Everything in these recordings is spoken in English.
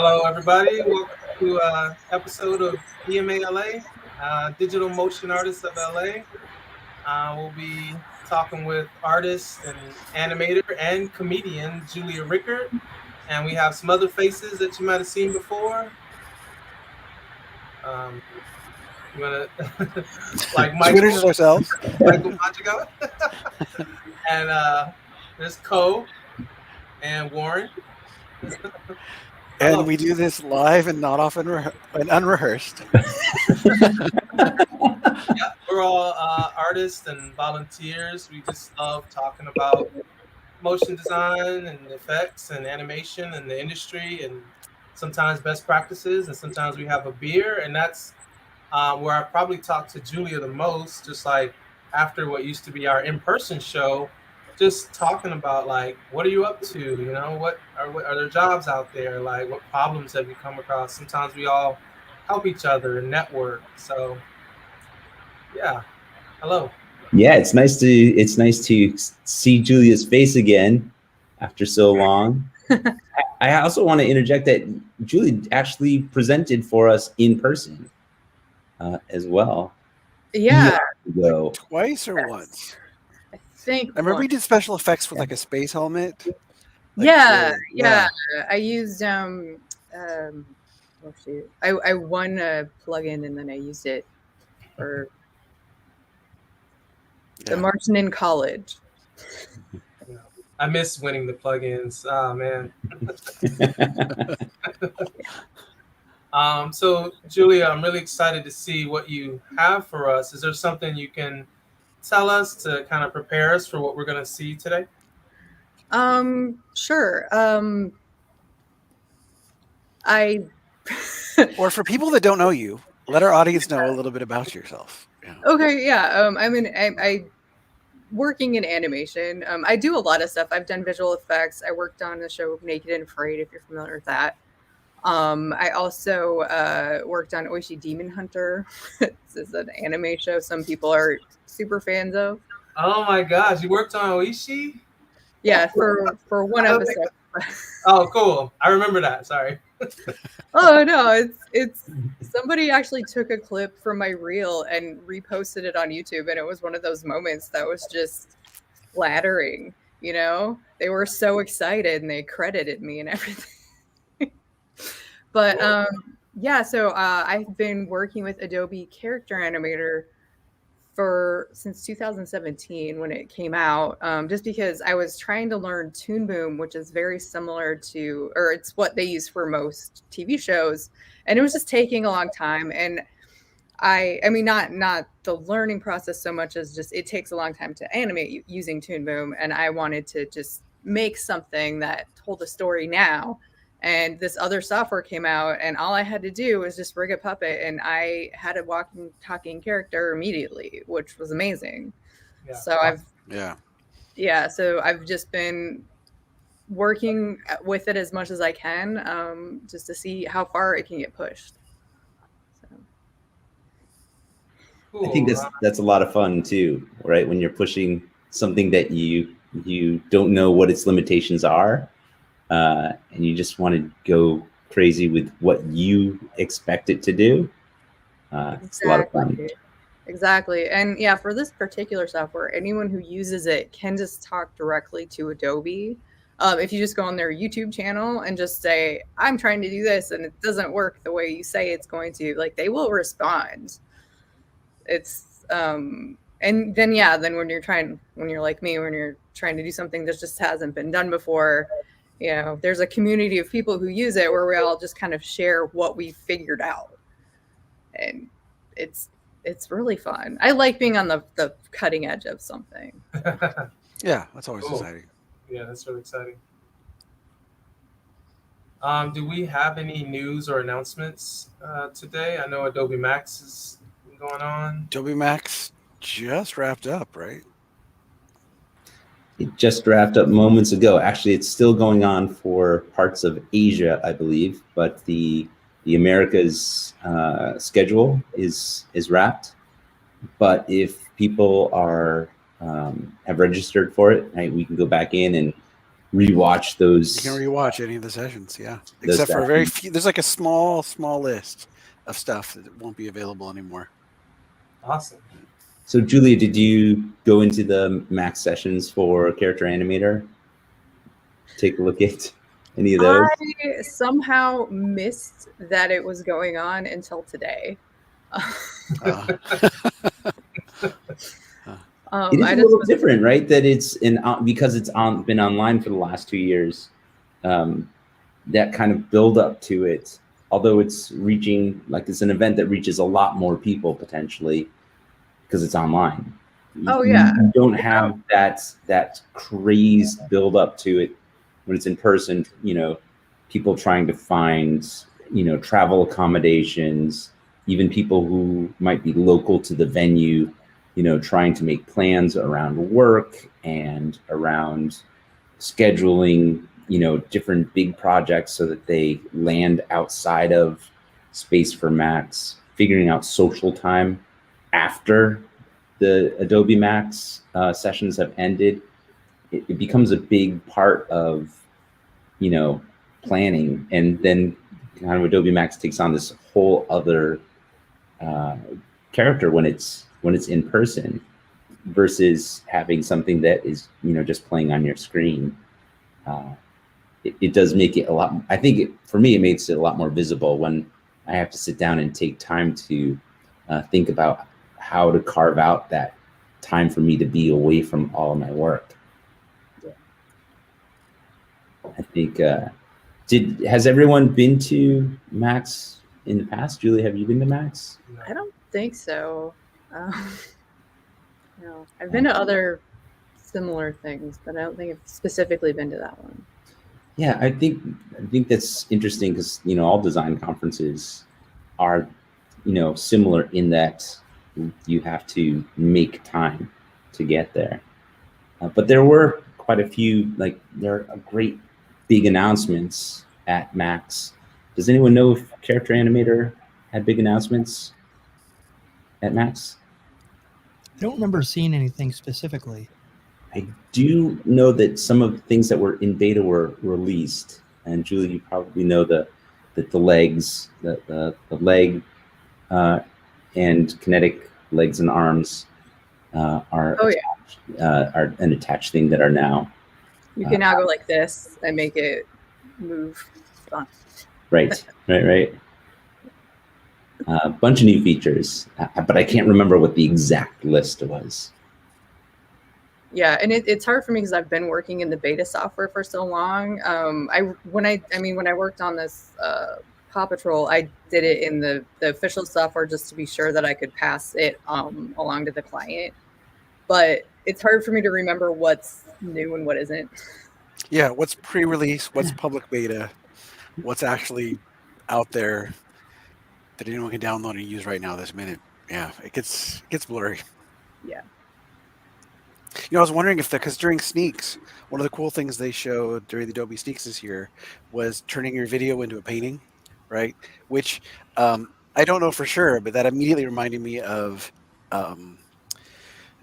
Hello, everybody. Welcome to episode of DMALA, Digital Motion Artists of LA. We'll be talking with artist and animator and comedian Juliah Rueckert, and we have some other faces that you might have seen before. You wanna like Michael? Introduce ourselves. Michael Machigo. And there's Ko and Warren. And we do this live and not often and unrehearsed. Yeah, we're all artists and volunteers. We just love talking about motion design and effects and animation and the industry and sometimes best practices, and sometimes we have a beer, and that's where I probably talk to Juliah the most, just like after what used to be our in-person show, just talking about like, what are you up to? You know, what are there jobs out there? Like, what problems have you come across? Sometimes we all help each other and network. So, yeah. Hello. Yeah, it's nice to see Julia's face again after so long. I also want to interject that Julia actually presented for us in person as well. Yeah. Twice or once? I remember we did special effects with like a space helmet. Like, yeah. I used oh shoot. I won a plugin and then I used it for the Martian in college. I miss winning the plugins. Oh man. So Juliah, I'm really excited to see what you have for us. Is there something you can tell us to kind of prepare us for what we're going to see today? Sure. Or for people that don't know you, let our audience know a little bit about yourself. Yeah. Okay, yeah. I mean, I working in animation. I do a lot of stuff. I've done visual effects. I worked on the show Naked and Afraid, if you're familiar with that. I also worked on Oishi Demon Hunter. This is an anime show some people are super fans of. Oh my gosh, you worked on Oishi? Yeah, for one episode. Oh, cool. I remember that. Sorry. Oh no, it's somebody actually took a clip from my reel and reposted it on YouTube, and it was one of those moments that was just flattering. You know, they were so excited and they credited me and everything. But yeah, so I've been working with Adobe Character Animator since 2017 when it came out, just because I was trying to learn Toon Boom, which is very similar to, or it's what they use for most TV shows, and it was just taking a long time. And I mean, not the learning process so much as just it takes a long time to animate using Toon Boom, and I wanted to just make something that told a story now. And this other software came out, and all I had to do was just rig a puppet, and I had a walking, talking character immediately, which was amazing. Yeah. So so I've just been working with it as much as I can, just to see how far it can get pushed. So. I think that's a lot of fun too, right? When you're pushing something that you don't know what its limitations are. And you just want to go crazy with what you expect it to do. It's a lot of fun. Exactly. And yeah, for this particular software, anyone who uses it can just talk directly to Adobe. If you just go on their YouTube channel and just say, I'm trying to do this and it doesn't work the way you say it's going to, like, they will respond. It's and then when you're like me, when you're trying to do something that just hasn't been done before, you know, there's a community of people who use it where we all just kind of share what we figured out. And it's really fun. I like being on the cutting edge of something. Yeah, that's always exciting. Yeah, that's really exciting. Do we have any news or announcements today? I know Adobe Max is going on. Adobe Max just wrapped up, right? It just wrapped up moments ago. Actually, it's still going on for parts of Asia, I believe, but the Americas schedule is wrapped. But if people are have registered for it, right, we can go back in and rewatch those. You can rewatch any of the sessions, yeah. Those Except for a very sessions. few. There's like a small list of stuff that won't be available anymore. Awesome. So Julia, did you go into the Max sessions for Character Animator? Take a look at any of those? I somehow missed that it was going on until today. It is a little different, right? That it's because it's been online for the last 2 years. That kind of build up to it, although it's reaching, like it's an event that reaches a lot more people potentially because it's online. Oh yeah. You don't have that crazed build up to it when it's in person. You know, people trying to find, you know, travel accommodations, even people who might be local to the venue, you know, trying to make plans around work and around scheduling, you know, different big projects so that they land outside of space for Max, figuring out social time after the Adobe Max sessions have ended. It becomes a big part of, you know, planning, and then kind of Adobe Max takes on this whole other character when it's in person versus having something that is, you know, just playing on your screen. It does make it a lot. I think for me, it makes it a lot more visible when I have to sit down and take time to think about how to carve out that time for me to be away from all of my work. I think. Has everyone been to Max in the past? Julie, have you been to Max? I don't think so. No, I've been to other similar things, but I don't think I've specifically been to that one. Yeah, I think that's interesting because, you know, all design conferences are, you know, similar in that you have to make time to get there. But there were quite a few, like there are great big announcements at Max. Does anyone know if Character Animator had big announcements at Max? I don't remember seeing anything specifically. I do know that some of the things that were in beta were released, and Julie, you probably know that the legs, the leg and kinetic legs and arms are are an attached thing that are now. You can now go like this and make it move. Right. A bunch of new features, but I can't remember what the exact list was. Yeah, and it's hard for me because I've been working in the beta software for so long. When I worked on this Paw Patrol, I did it in the official software just to be sure that I could pass it along to the client. But it's hard for me to remember what's new and what isn't. Yeah, what's pre-release, what's public beta, what's actually out there that anyone can download and use right now this minute. Yeah, it gets blurry. Yeah. You know, I was wondering if because during sneaks, one of the cool things they showed during the Adobe sneaks this year was turning your video into a painting, right? Which I don't know for sure, but that immediately reminded me of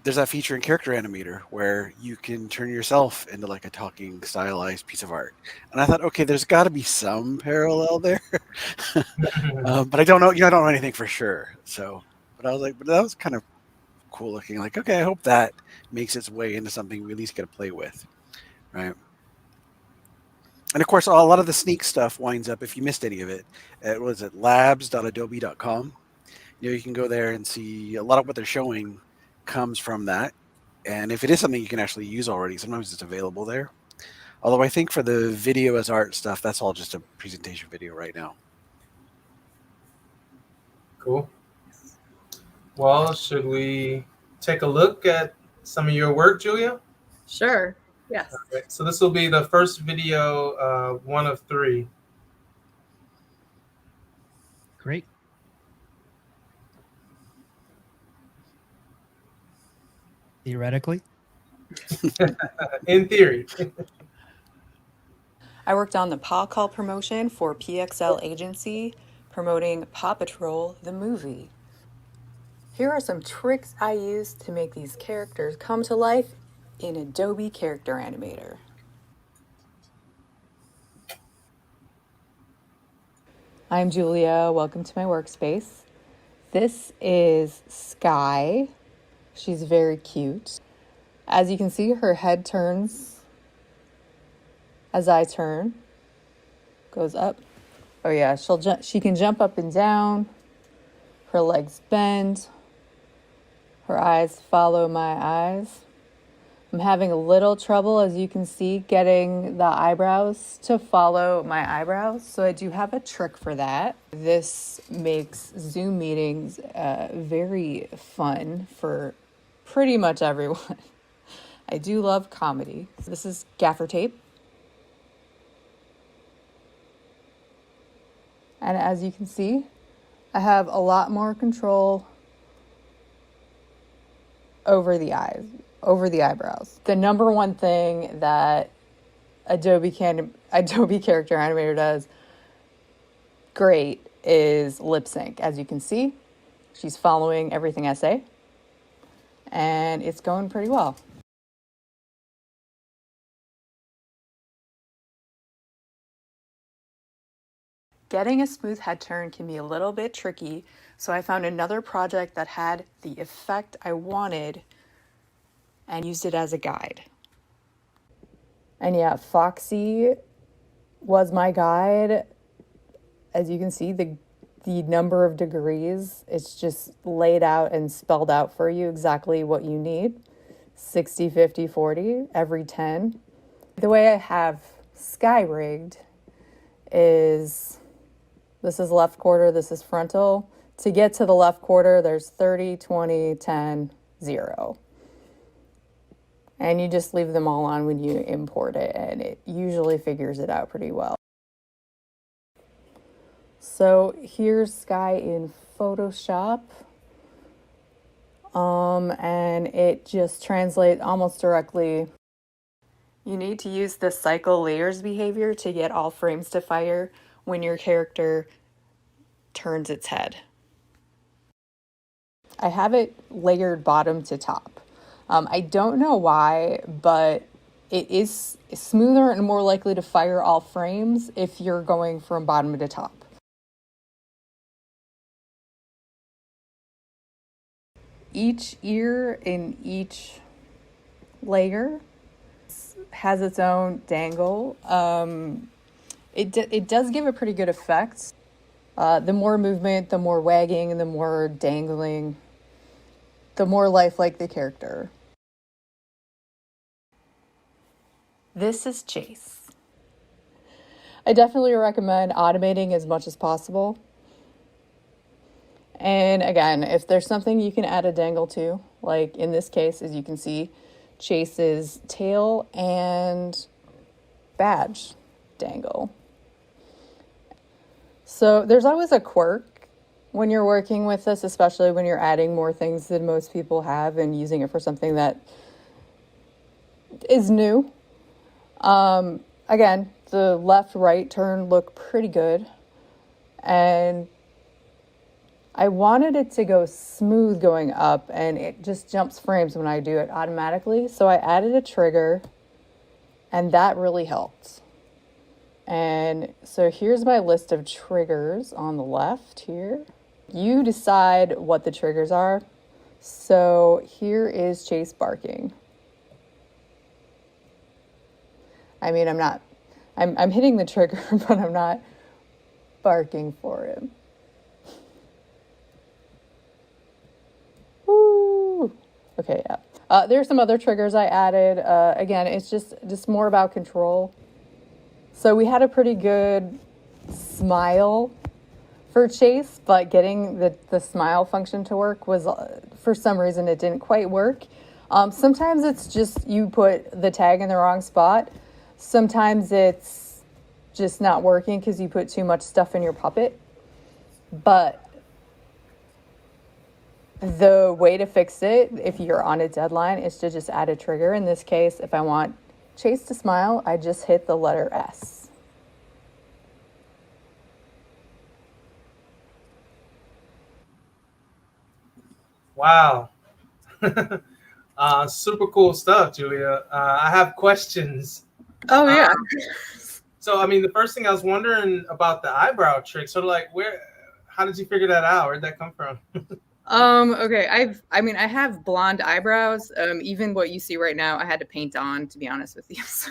there's that feature in Character Animator where you can turn yourself into like a talking stylized piece of art. And I thought, okay, there's got to be some parallel there, but I don't know. You know, I don't know anything for sure. So, but I was like, but that was kind of cool looking. Like, okay, I hope that makes its way into something we at least get to play with, right? And of course, a lot of the sneak stuff winds up, if you missed any of it, at was it labs.adobe.com. You know, you can go there and see a lot of what they're showing comes from that. And if it is something you can actually use already, sometimes it's available there. Although I think for the video as art stuff, that's all just a presentation video right now. Cool. Well, should we take a look at some of your work, Julia? Sure. Yes. Okay. So this will be the first video, one of 3. Great. Theoretically? In theory. I worked on the Paw Call promotion for PXL Agency, promoting Paw Patrol, the movie. Here are some tricks I used to make these characters come to life in Adobe Character Animator. I'm Julia. Welcome to my workspace. This is Sky. She's very cute. As you can see, her head turns as I turn. Goes up. Oh yeah, she can jump up and down. Her legs bend. Her eyes follow my eyes. I'm having a little trouble, as you can see, getting the eyebrows to follow my eyebrows. So I do have a trick for that. This makes Zoom meetings very fun for pretty much everyone. I do love comedy. This is gaffer tape. And as you can see, I have a lot more control over the eyes, over the eyebrows. The number one thing that Adobe Character Animator does great is lip sync. As you can see, she's following everything I say, and it's going pretty well. Getting a smooth head turn can be a little bit tricky, so I found another project that had the effect I wanted and used it as a guide. And yeah, FOXIE was my guide. As you can see, the number of degrees, it's just laid out and spelled out for you exactly what you need. 60, 50, 40, every 10. The way I have Sky rigged is, this is left quarter, this is frontal. To get to the left quarter, there's 30, 20, 10, 0. And you just leave them all on when you import it, and it usually figures it out pretty well. So here's Sky in Photoshop. And it just translates almost directly. You need to use the cycle layers behavior to get all frames to fire when your character turns its head. I have it layered bottom to top. I don't know why, but it is smoother and more likely to fire all frames if you're going from bottom to top. Each ear in each layer has its own dangle. It does give a pretty good effect. The more movement, the more wagging, and the more dangling, the more lifelike the character. This is Chase. I definitely recommend automating as much as possible. And again, if there's something you can add a dangle to, like in this case, as you can see, Chase's tail and badge dangle. So there's always a quirk when you're working with this, especially when you're adding more things than most people have and using it for something that is new. Again, the left-right turn look pretty good, and I wanted it to go smooth going up, and it just jumps frames when I do it automatically. So I added a trigger, and that really helped. And so here's my list of triggers on the left here. You decide what the triggers are. So here is Chase barking. I mean, I'm hitting the trigger, but I'm not barking for him. Woo! Okay, yeah. There's some other triggers I added. Again, it's just more about control. So we had a pretty good smile for Chase, but getting the smile function to work was, for some reason, it didn't quite work. Sometimes it's just you put the tag in the wrong spot. Sometimes it's just not working because you put too much stuff in your puppet. But the way to fix it, if you're on a deadline, is to just add a trigger. In this case, if I want Chase to smile, I just hit the letter S. Wow. Super cool stuff, Julia. I have questions. Oh, yeah. So I mean, the first thing I was wondering about the eyebrow trick. So like, how did you figure that out? Where'd that come from? Okay, I have blonde eyebrows. Even what you see right now, I had to paint on, to be honest with you. So,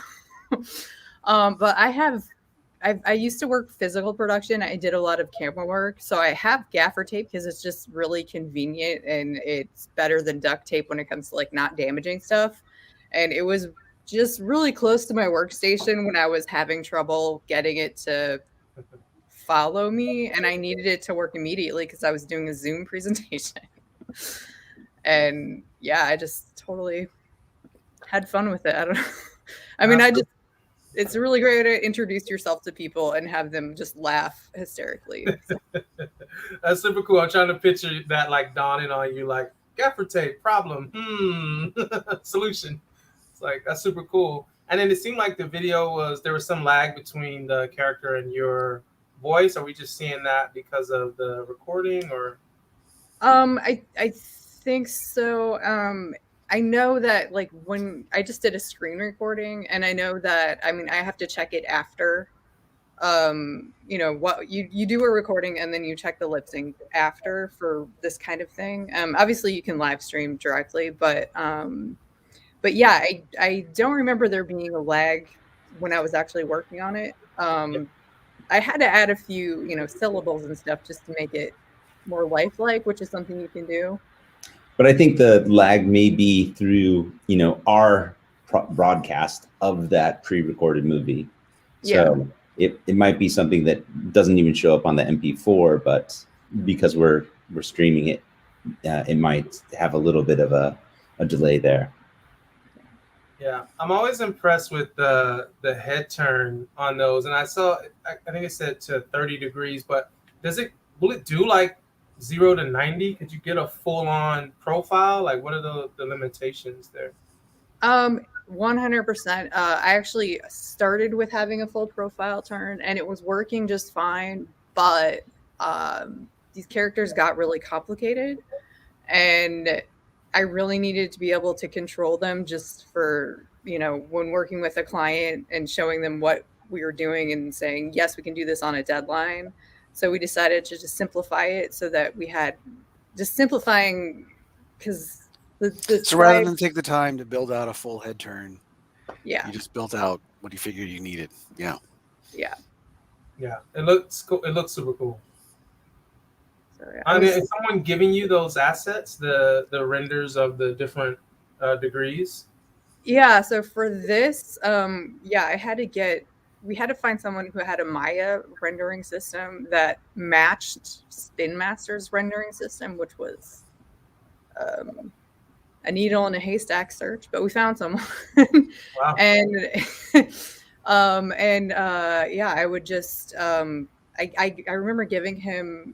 but I used to work physical production. I did a lot of camera work, so I have gaffer tape because it's just really convenient and it's better than duct tape when it comes to like not damaging stuff. And it was just really close to my workstation when I was having trouble getting it to follow me, and I needed it to work immediately because I was doing a Zoom presentation. And yeah, I just totally had fun with it. I don't know. I mean, it's a really great way to introduce yourself to people and have them just laugh hysterically. That's super cool. I'm trying to picture that like dawning on you, like gaffer tape problem, solution. It's like, that's super cool. And then it seemed like the video there was some lag between the character and your voice. Are we just seeing that because of the recording, or? I think so. I know that like when I just did a screen recording, and I know that, I mean, I have to check it after, you know, what you do a recording and then you check the lip sync after for this kind of thing. Obviously you can live stream directly, but yeah, I don't remember there being a lag when I was actually working on it. I had to add a few, you know, syllables and stuff just to make it more lifelike, which is something you can do. But I think the lag may be through, you know, our broadcast of that pre-recorded movie. So yeah, it might be something that doesn't even show up on the MP4, but because we're streaming it, it might have a little bit of a delay there. Yeah, I'm always impressed with the head turn on those, and I think it said to 30 degrees, but will it do like 0 to 90? Could you get a full-on profile? Like, what are the limitations there? 100%. I actually started with having a full profile turn, and it was working just fine, but these characters got really complicated, and I really needed to be able to control them just for, you know, when working with a client and showing them what we were doing and saying, yes, we can do this on a deadline. So we decided to just simplify it so that we had just simplifying, because so rather than take the time to build out a full head turn, yeah, you just built out what you figured you needed. Yeah. It looks cool. It looks super cool. So, yeah, I mean, is someone giving you those assets, the renders of the different degrees? Yeah. So for this, we had to find someone who had a Maya rendering system that matched Spin Master's rendering system, which was a needle in a haystack search, but we found someone. Wow. And yeah, I would just I remember giving him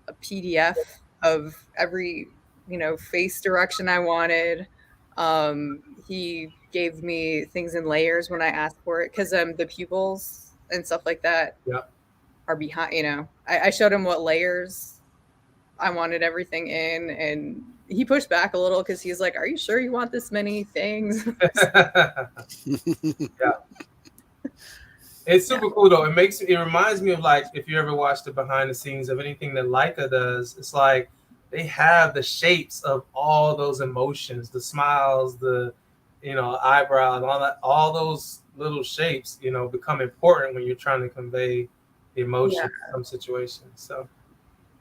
a PDF of every, you know, face direction I wanted. He gave me things in layers when I asked for it, because the pupils and stuff like that are behind, you know. I showed him what layers I wanted everything in, and he pushed back a little because he's like, are you sure you want this many things? Yeah. It's super cool though. It reminds me of, like, if you ever watched the behind the scenes of anything that Leica does, it's like they have the shapes of all those emotions, the smiles, the, you know, eyebrows, all those little shapes, you know, become important when you're trying to convey the emotion in some situations. So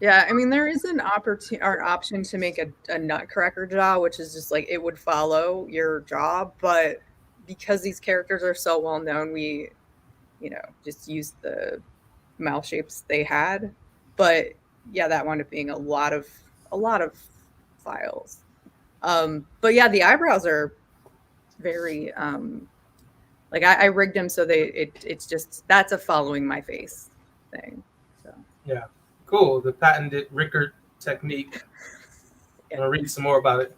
yeah, I mean, there is an option to make a nutcracker jaw, which is just like, it would follow your jaw, but because these characters are so well known, we, you know, just used the mouth shapes they had. But yeah, that wound up being a lot of files. But yeah, the eyebrows are very like, I rigged them so it's just, that's a following my face thing. So yeah, cool. The patented Rueckert technique. I'm gonna read some more about it.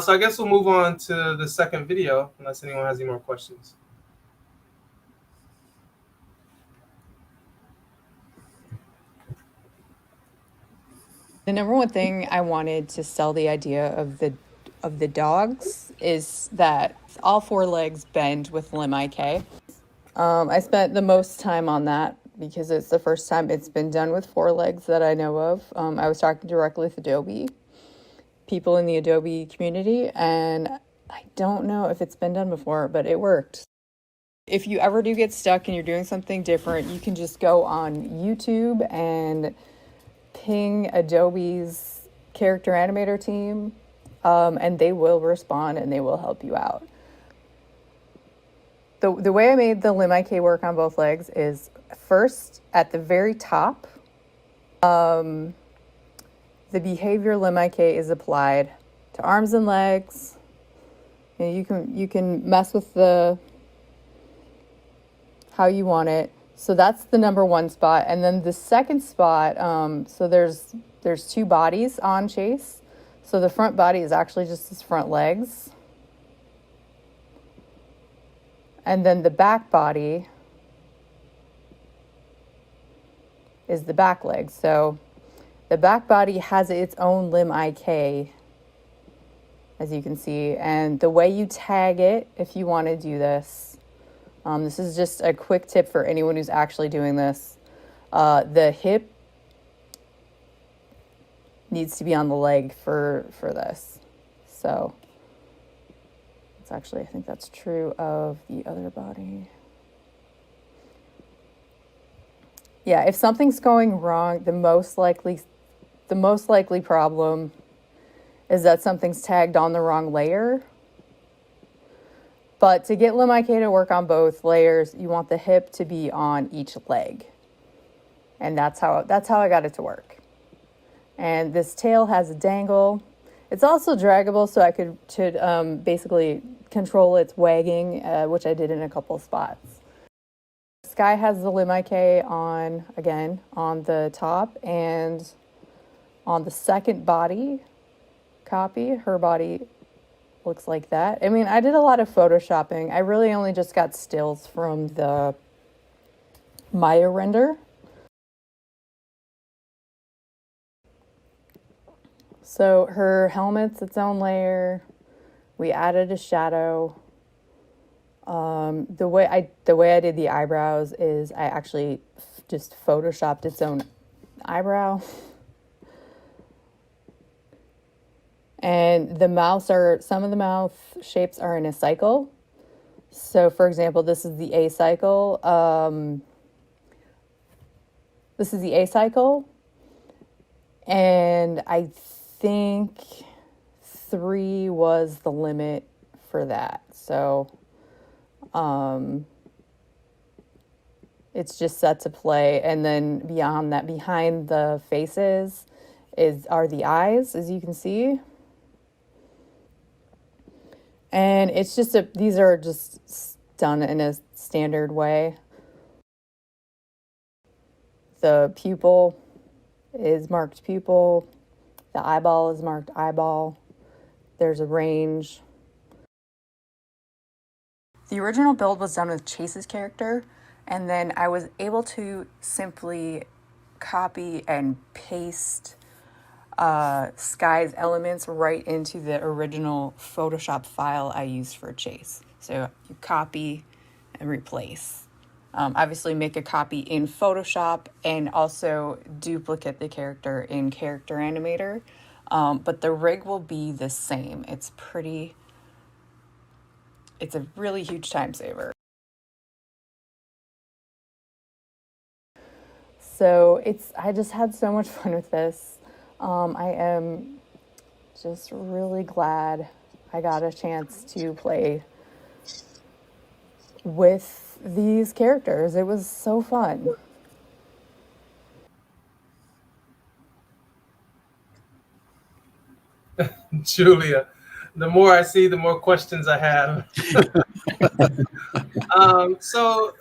So I guess we'll move on to the second video, unless anyone has any more questions. The number one thing I wanted to sell the idea of the dogs is that all four legs bend with limb IK. I spent the most time on that because it's the first time it's been done with 4 legs that I know of. I was talking directly with Adobe, people in the Adobe community, and I don't know if it's been done before, but it worked. If you ever do get stuck and you're doing something different, you can just go on YouTube and ping Adobe's Character Animator team, and they will respond and they will help you out. The way I made the limb IK work on both legs is first at the very top, the behavior limb IK is applied to arms and legs. And you can mess with how you want it. So that's the number 1 spot, and then the second spot. So there's 2 bodies on Chase. So the front body is actually just his front legs. And then the back body is the back leg. So the back body has its own limb IK, as you can see. And the way you tag it, if you want to do this, this is just a quick tip for anyone who's actually doing this. The hip needs to be on the leg for this. So actually, I think that's true of the other body. Yeah, if something's going wrong, the most likely problem is that something's tagged on the wrong layer. But to get limb IK to work on both layers, you want the hip to be on each leg. And that's how I got it to work. And this tail has a dangle. It's also draggable, so I could basically control its wagging, which I did in a couple spots. Sky has the limb IK on the top, and on the second body copy, her body looks like that. I mean, I did a lot of photoshopping. I really only just got stills from the Maya render. So her helmet's its own layer. We added a shadow. The way I did the eyebrows is I actually just photoshopped its own eyebrow. And some of the mouth shapes are in a cycle. So for example, this is the A cycle. And I think 3 was the limit for that. So it's just set to play, and then beyond that, behind the faces are the eyes, as you can see. And it's just these are just done in a standard way. The pupil is marked pupil. The eyeball is marked eyeball. There's a range. The original build was done with Chase's character, and then I was able to simply copy and paste Sky's elements right into the original Photoshop file I used for Chase. So you copy and replace. Obviously make a copy in Photoshop and also duplicate the character in Character Animator. But the rig will be the same. It's a really huge time saver. So I just had so much fun with this. I am just really glad I got a chance to play with these characters. It was so fun. Julia, the more I see, the more questions I have. So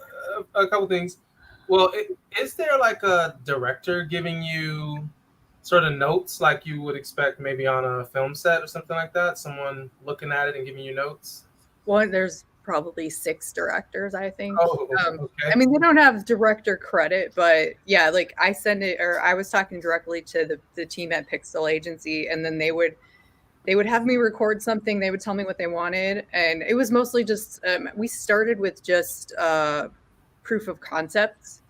a couple things. Well, is there like a director giving you sort of notes like you would expect maybe on a film set or something like that? Someone looking at it and giving you notes? Well, there's probably 6 directors, I think. Oh, okay. I mean, they don't have director credit, but yeah, like I was talking directly to the team at PXL Agency, and then they would have me record something. They would tell me what they wanted, and it was mostly just we started with just proof of concept.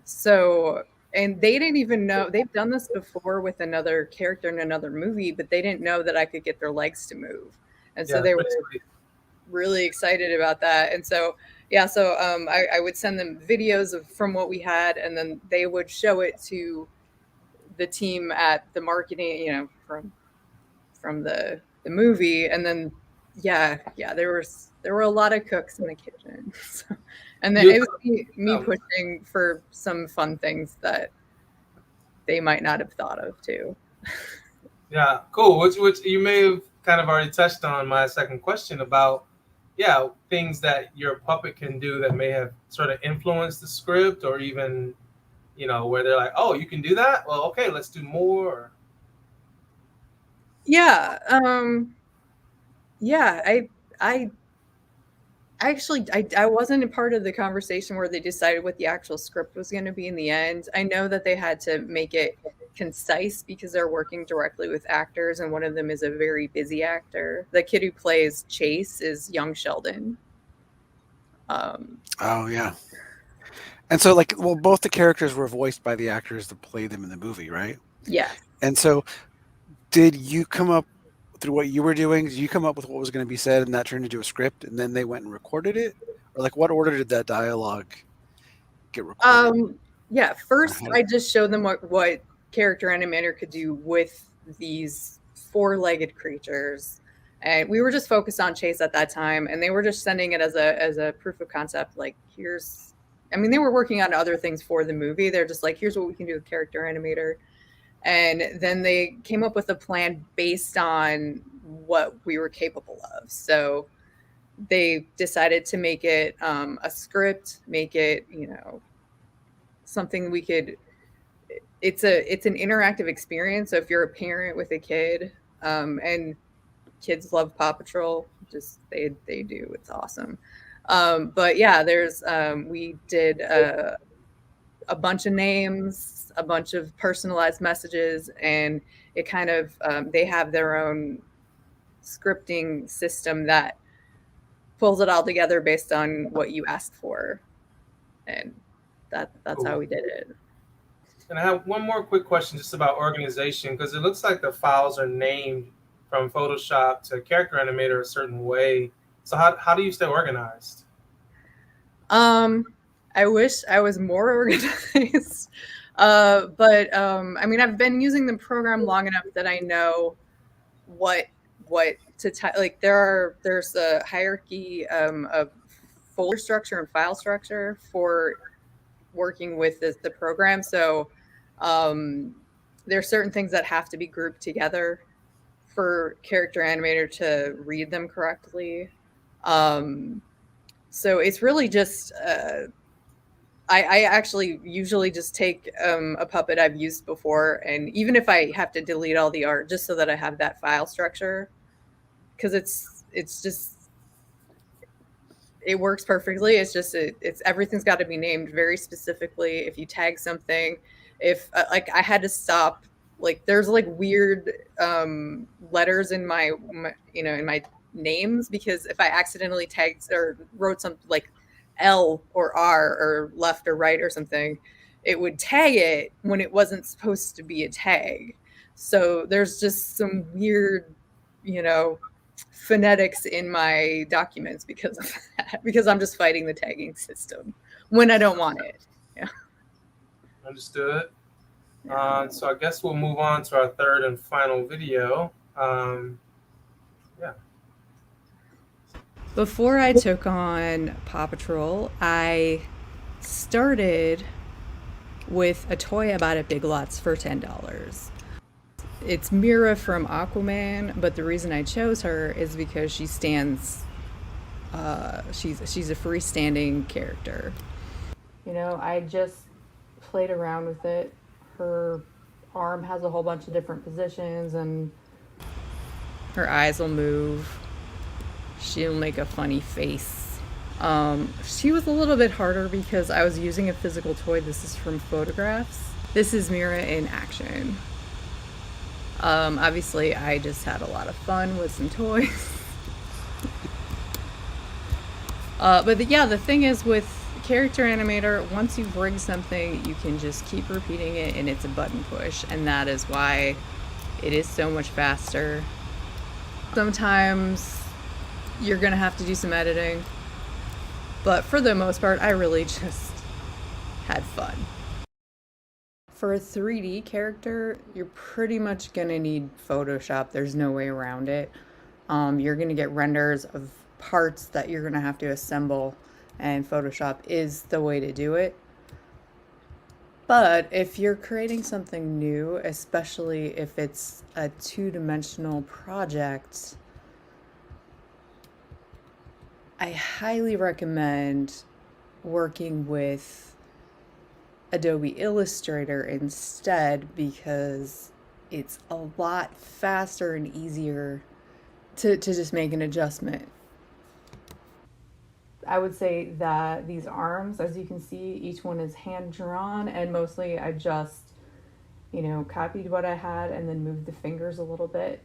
So, and they didn't even know, they've done this before with another character in another movie, but they didn't know that I could get their legs to move. And so they were really excited about that. And so, yeah, so I would send them videos from what we had, and then they would show it to the team at the marketing, you know, from the movie. And then, yeah, there were a lot of cooks in the kitchen. So, and then it was me pushing for some fun things that they might not have thought of too. Yeah, cool. Which you may have kind of already touched on my second question about, yeah, things that your puppet can do that may have sort of influenced the script, or even, you know, where they're like, oh, you can do that? Well, okay, let's do more. Yeah. Yeah, I actually wasn't a part of the conversation where they decided what the actual script was going to be in the end. I know that they had to make it concise because they're working directly with actors, and one of them is a very busy actor. The kid who plays Chase is young Sheldon. Oh yeah. And so, like, well, both the characters were voiced by the actors that played them in the movie, right? Yeah. And so, did you come up through what you were doing? Did you come up with what was going to be said, and that turned into a script, and then they went and recorded it, or like, what order did that dialogue get recorded? Yeah. First, I just showed them what Character Animator could do with these four-legged creatures, and we were just focused on Chase at that time, and they were just sending it as a proof of concept. Like, here's, I mean, they were working on other things for the movie. They're just like, here's what we can do with Character Animator. And then they came up with a plan based on what we were capable of. So they decided to make it a script, make it, you know, something we could, it's an interactive experience. So if you're a parent with a kid, and kids love Paw Patrol, just they do, it's awesome. But yeah, there's we did a bunch of names, a bunch of personalized messages, and it kind of they have their own scripting system that pulls it all together based on what you asked for, and that's cool. How we did it. And I have one more quick question just about organization, because it looks like the files are named from Photoshop to Character Animator a certain way. So how do you stay organized? I wish I was more organized. But I mean, I've been using the program long enough that I know what to like. There's a hierarchy of folder structure and file structure for working with the program. So there are certain things that have to be grouped together for Character Animator to read them correctly. So it's really just I actually usually just take a puppet I've used before, and even if I have to delete all the art, just so that I have that file structure, because it's just, it works perfectly. It's just it's everything's got to be named very specifically. If you tag something, if like I had to stop, like there's like weird letters in my you know, in my names, because if I accidentally tagged or wrote something like L or R or left or right or something, it would tag it when it wasn't supposed to be a tag. So there's just some weird, you know, phonetics in my documents because of that, because I'm just fighting the tagging system when I don't want it. Yeah. Understood. So I guess we'll move on to our third and final video. Yeah. Before I took on Paw Patrol, I started with a toy I bought at Big Lots for $10. It's Mira from Aquaman, but the reason I chose her is because she stands, she's a freestanding character. You know, I just played around with it. Her arm has a whole bunch of different positions, and her eyes will move. She'll make a funny face. She was a little bit harder because I was using a physical toy. This is from Photographs. This is Mira in action. Obviously, I just had a lot of fun with some toys. But yeah, the thing is with Character Animator, once you've rigged something, you can just keep repeating it and it's a button push, and that is why it is so much faster. Sometimes you're gonna have to do some editing, but for the most part, I really just had fun. For a 3D character, you're pretty much gonna need Photoshop. There's no way around it. You're gonna get renders of parts that you're gonna have to assemble, and Photoshop is the way to do it. But if you're creating something new, especially if it's a two-dimensional project, I highly recommend working with Adobe Illustrator instead, because it's a lot faster and easier to just make an adjustment. I would say that these arms, as you can see, each one is hand drawn, and mostly I just, copied what I had and then moved the fingers a little bit.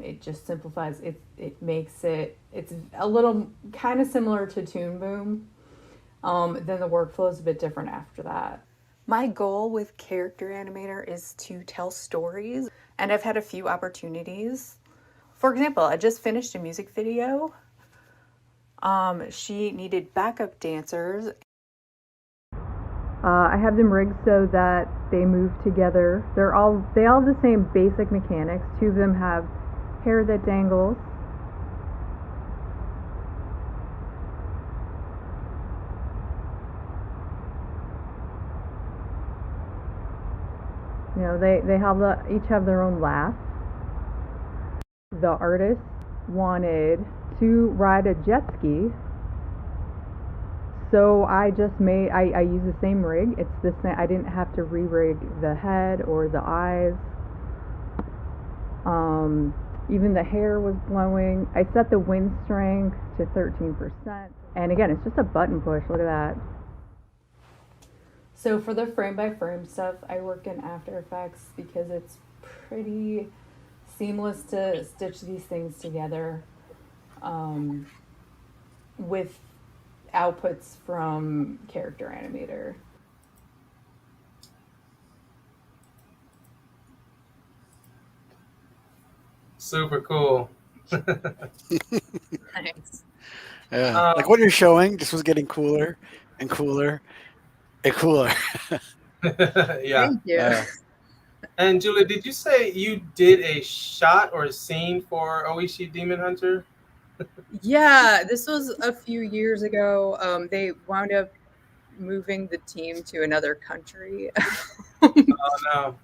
It just simplifies it. It makes it's a little kind of similar to Toon Boom. Then the workflow is a bit different after that. My goal with Character Animator is to tell stories, and I've had a few opportunities. For example, I just finished a music video. She needed backup dancers. I have them rigged so that they move together. They all have the same basic mechanics. Two of them have hair that dangles. They each have their own laugh. The artist wanted to ride a jet ski, so I use the same rig. It's the same. I didn't have to re-rig the head or the eyes. Even the hair was blowing. I set the wind strength to 13%, and again, it's just a button push. Look at that. So for the frame-by-frame stuff, I work in After Effects because it's pretty seamless to stitch these things together with outputs from Character Animator. Super cool. Thanks. Yeah, like what you're showing just was getting cooler and cooler and cooler. Yeah. Thank you. And Julia, did you say you did a shot or a scene for Oishi Demon Hunter? Yeah, this was a few years ago. They wound up moving the team to another country. Oh no.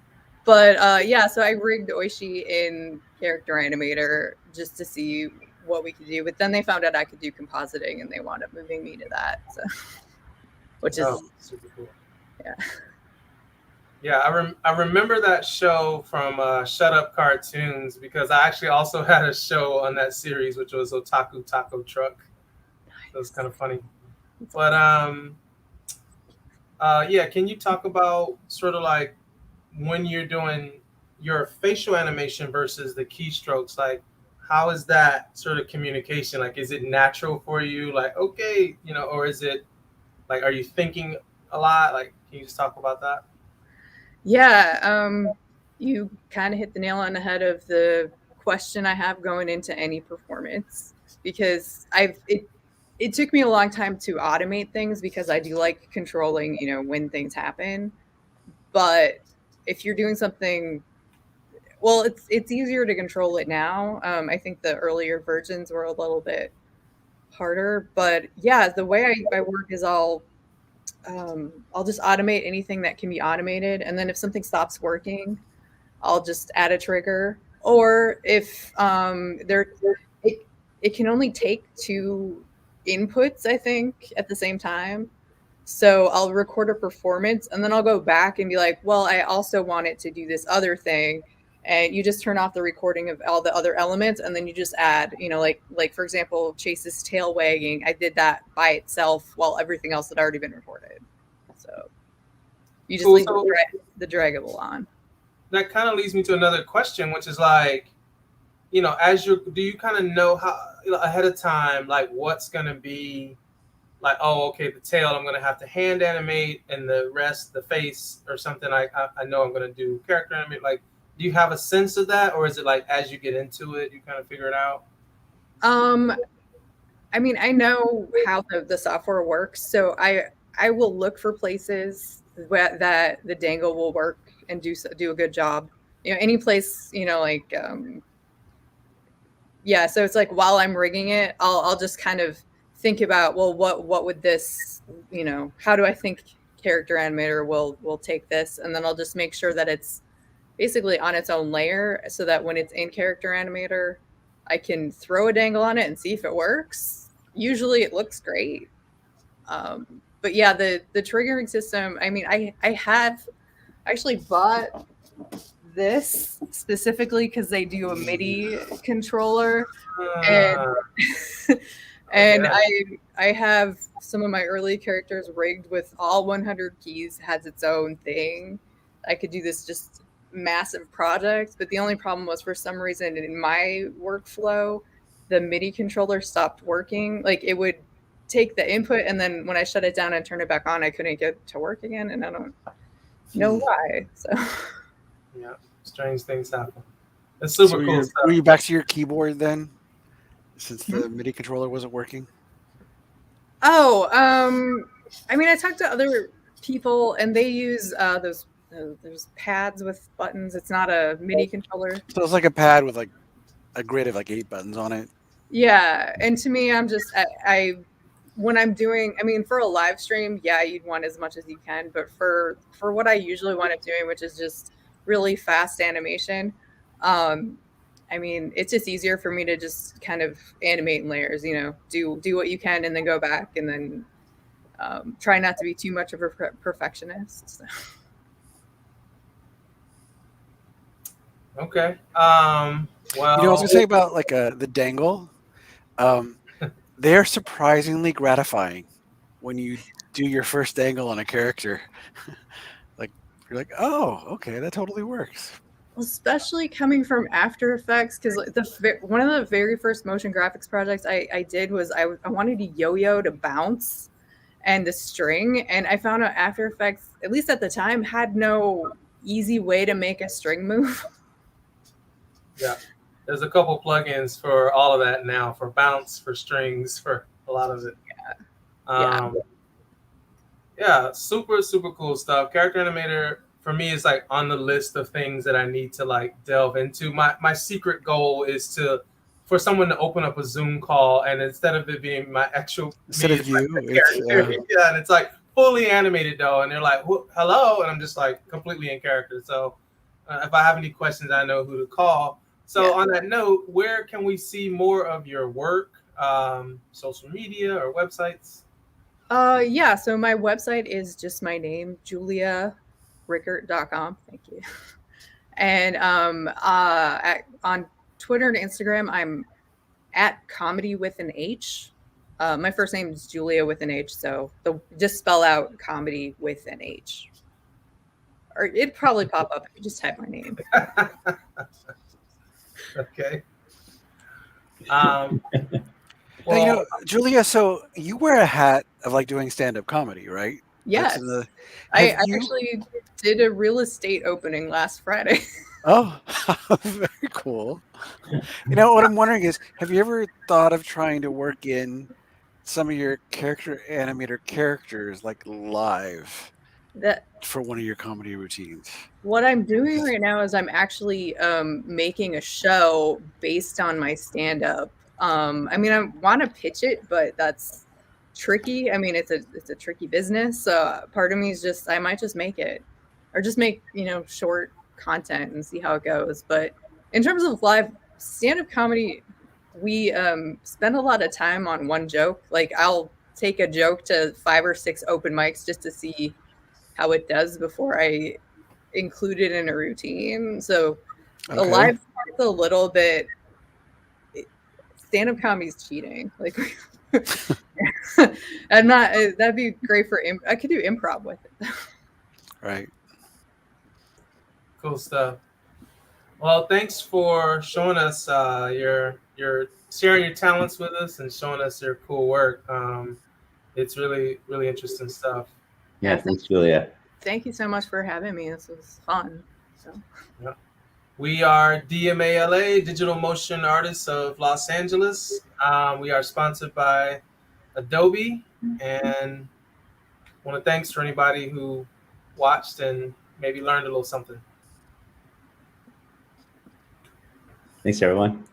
But yeah, so I rigged Oishi in Character Animator just to see what we could do. But then they found out I could do compositing, and they wound up moving me to that. So, which is super cool. Yeah. Yeah, I remember that show from Shut Up Cartoons, because I actually also had a show on that series, which was Otaku Taco Truck. It was kind of funny. But yeah, can you talk about sort of like when you're doing your facial animation versus the keystrokes? Like, how is that sort of communication? Like, is it natural for you? Like, okay, or is it like, are you thinking a lot? Like, can you just talk about that? Yeah, you kind of hit the nail on the head of the question I have going into any performance, because it took me a long time to automate things, because I do like controlling, when things happen. But if you're doing something, well, it's easier to control it now. I think the earlier versions were a little bit harder, but yeah, the way I work is I'll just automate anything that can be automated, and then if something stops working, I'll just add a trigger. Or if it can only take 2 inputs, I think, at the same time. So I'll record a performance, and then I'll go back and be like, well, I also want it to do this other thing. And you just turn off the recording of all the other elements, and then you just add, like for example, Chase's tail wagging. I did that by itself while everything else had already been recorded. So you just leave the draggable on. That kind of leads me to another question, which is like, do you kind of know how ahead of time, like what's going to be like, oh, okay, the tail I'm gonna have to hand animate, and the rest, the face or something, I know I'm gonna do character animate. Like, do you have a sense of that, or is it like as you get into it, you kind of figure it out? I mean, I know how the software works, so I will look for places that the dangle will work and do a good job. You know, any place, you know, like yeah. So it's like while I'm rigging it, I'll just kind of think about, well, what would this, you know, how do I think character animator will take this, and then I'll just make sure that it's basically on its own layer, so that when it's in character animator, I can throw a dangle on it and see if it works. Usually it looks great. But yeah, the triggering system, I mean, I have actually bought this specifically because they do a MIDI controller, and and Yeah. I have some of my early characters rigged with all 100 keys, has its own thing. I could do this just massive project, but the only problem was, for some reason in my workflow, the MIDI controller stopped working. Like, it would take the input, and then when I shut it down and turn it back on, I couldn't get to work again, and I don't know why. So Yeah, strange things happen. It's super cool stuff. Were you back to your keyboard then, since the MIDI controller wasn't working? Oh, I mean, I talked to other people, and they use those there's pads with buttons. It's not a MIDI controller. So it's like a pad with like a grid of like 8 buttons on it. Yeah, and to me, I'm just I when I'm doing, I mean, for a live stream, yeah, you'd want as much as you can, but for what I usually wind up doing, which is just really fast animation, I mean, it's just easier for me to just kind of animate in layers, you know, do what you can and then go back, and then try not to be too much of a perfectionist. So. Okay. Well, you know, I was gonna say about like the dangle. They're surprisingly gratifying when you do your first dangle on a character. Like, you're like, oh, okay, that totally works. Especially coming from After Effects, because one of the very first motion graphics projects I did was I wanted a yo-yo to bounce and the string, and I found out After Effects, at least at the time, had no easy way to make a string move. Yeah, there's a couple plugins for all of that now, for bounce, for strings, for a lot of it. Yeah, super cool stuff. Character Animator for me is like on the list of things that I need to like delve into. My secret goal is for someone to open up a Zoom call, and instead of it being my actual instead of you, yeah, and it's like fully animated though, and they're like, hello, and I'm just like completely in character. So if I have any questions, I know who to call. So on that note, where can we see more of your work? Social media or websites? Yeah, so my website is just my name, juliahrueckert.com. Thank you. And on Twitter and Instagram, I'm at comedy with an H. My first name is Julia with an H, so just spell out comedy with an H. Or it'd probably pop up if you just type my name. Okay. Well, you know, Julia, so you wear a hat of like doing stand-up comedy, right? Yes. I actually did a real estate opening last Friday. Oh, very cool. You know, what I'm wondering is, have you ever thought of trying to work in some of your character animator characters like live for one of your comedy routines? What I'm doing right now is I'm actually making a show based on my stand-up. I mean, I want to pitch it, but that's tricky. I mean, it's a tricky business. So part of me is just, I might just make it, or just make, you know, short content and see how it goes. But in terms of live stand-up comedy, we spend a lot of time on one joke. Like, I'll take a joke to 5 or 6 open mics just to see how it does before I include it in a routine. So the live part's a little bit, stand-up comedy is cheating. Like, I'm not, that'd be great for, I could do improv with it. Right. Cool stuff. Well, thanks for showing us your sharing your talents with us and showing us your cool work. It's really, really interesting stuff. Yeah, Yes. thanks, Julia. Thank you so much for having me. This was fun. So Yeah. We are DMALA, Digital Motion Artists of Los Angeles. We are sponsored by Adobe, and want to thanks for anybody who watched and maybe learned a little something. Thanks, everyone.